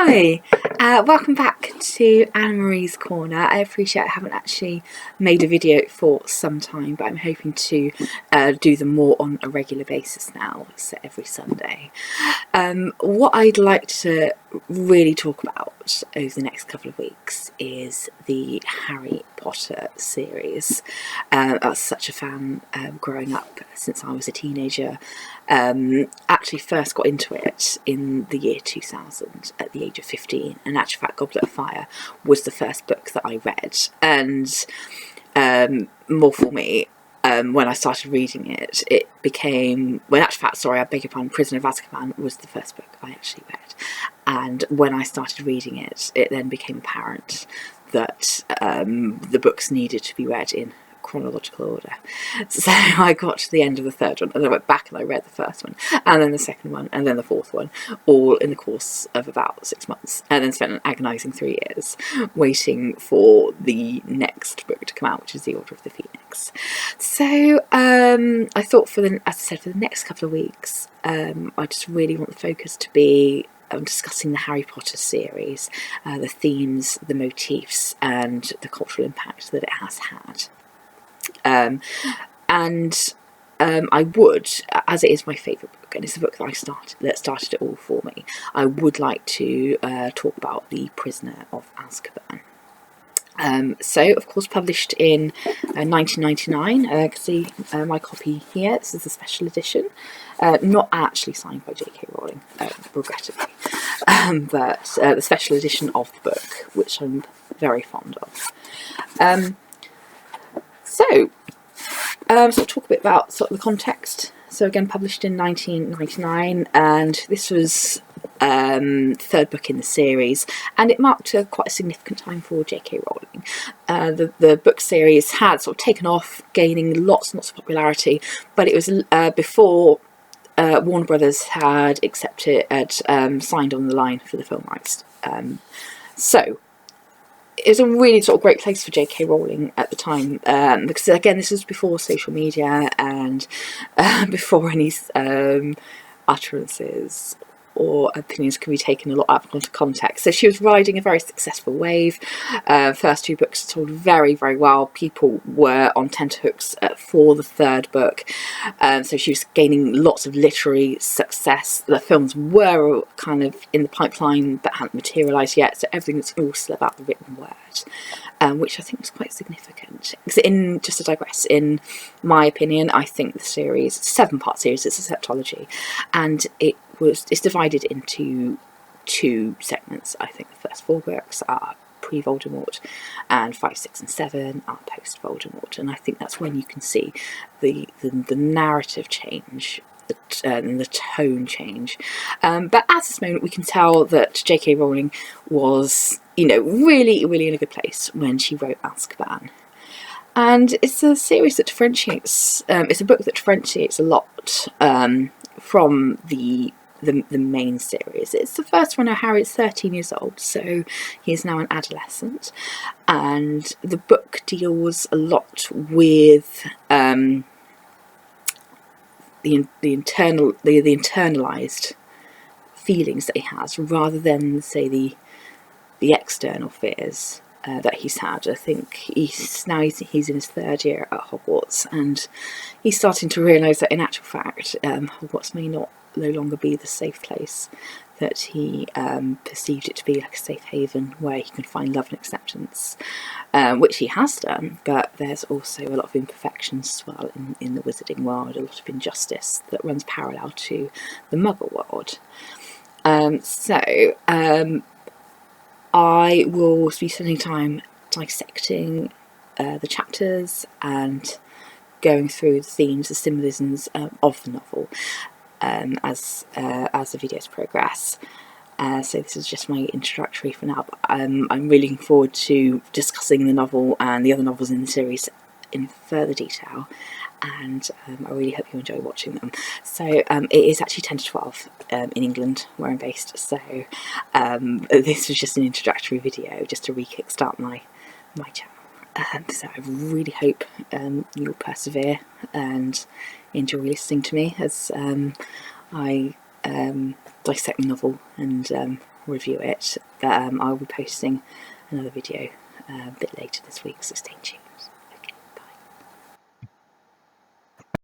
Hi, welcome back to Anne-Marie's Corner. I appreciate I haven't actually made a video for some time, but I'm hoping to do them more on a regular basis now, so every Sunday. What I'd like to really talk about over the next couple of weeks is the Harry Potter series. I was such a fan growing up since I was a teenager. Actually first got into it in the year 2000 at the age of 15, and in actual fact Goblet of Fire was the first book that I read, and more for me, when I started reading it, it became, well, in actual fact, sorry, I beg your pardon, Prisoner of Azkaban was the first book I actually read, and when I started reading it, it then became apparent that the books needed to be read in chronological order. So I got to the end of the third one, and then I went back and I read the first one, and then the second one, and then the fourth one, all in the course of about 6 months, and then spent an agonising 3 years waiting for the next book to come out, which is The Order of the Phoenix. So I thought, as I said, for the next couple of weeks, I just really want the focus to be discussing the Harry Potter series, the themes, the motifs, and the cultural impact that it has had. I would, as it is my favourite book, and it's the book that started it all for me, I would like to talk about The Prisoner of Azkaban. So, of course, published in 1999. You can see my copy here. This is the special edition, not actually signed by J.K. Rowling, regrettably, but the special edition of the book, which I'm very fond of. So I'll talk a bit about sort of the context. So again, published in 1999, and this was third book in the series, and it marked quite a significant time for J.K. Rowling. The book series had sort of taken off, gaining lots and lots of popularity, but it was before Warner Brothers had signed on the line for the film rights. So it was a really sort of great place for J.K. Rowling at the time, because again, this was before social media and before any utterances or opinions can be taken a lot out of context. So she was riding a very successful wave. First 2 books told very, very well. People were on tenterhooks for the third book. So she was gaining lots of literary success. The films were kind of in the pipeline but hadn't materialised yet. So everything was all still about the written word, which I think was quite significant. Just to digress, in my opinion, I think the series, 7-part series, it's a septology, and it's divided into 2 segments. I think the first 4 books are pre-Voldemort, and 5, 6 and 7 are post-Voldemort, and I think that's when you can see the narrative change, and the tone change. But at this moment we can tell that J.K. Rowling was, really, really in a good place when she wrote Azkaban. And it's a series that differentiates, it's a book that differentiates a lot from the main series. It's the first one where Harry is 13 years old, so he is now an adolescent, and the book deals a lot with the internalized feelings that he has, rather than, say, the external fears that he's had. I think he's in his 3rd year at Hogwarts, and he's starting to realise that in actual fact Hogwarts may no longer be the safe place that he perceived it to be, like a safe haven where he can find love and acceptance, which he has done, but there's also a lot of imperfections as well in the wizarding world, a lot of injustice that runs parallel to the Muggle world. I will be spending time dissecting the chapters and going through the themes, the symbolisms of the novel as the videos progress. So this is just my introductory for now, but I'm really looking forward to discussing the novel and the other novels in the series in further detail, and I really hope you enjoy watching them. So it is actually 10 to 12 in England, where I'm based, so this was just an introductory video just to re-kickstart my channel. So I really hope you'll persevere and enjoy listening to me, as I dissect the novel and review it, but I will be posting another video a bit later this week, so stay tuned.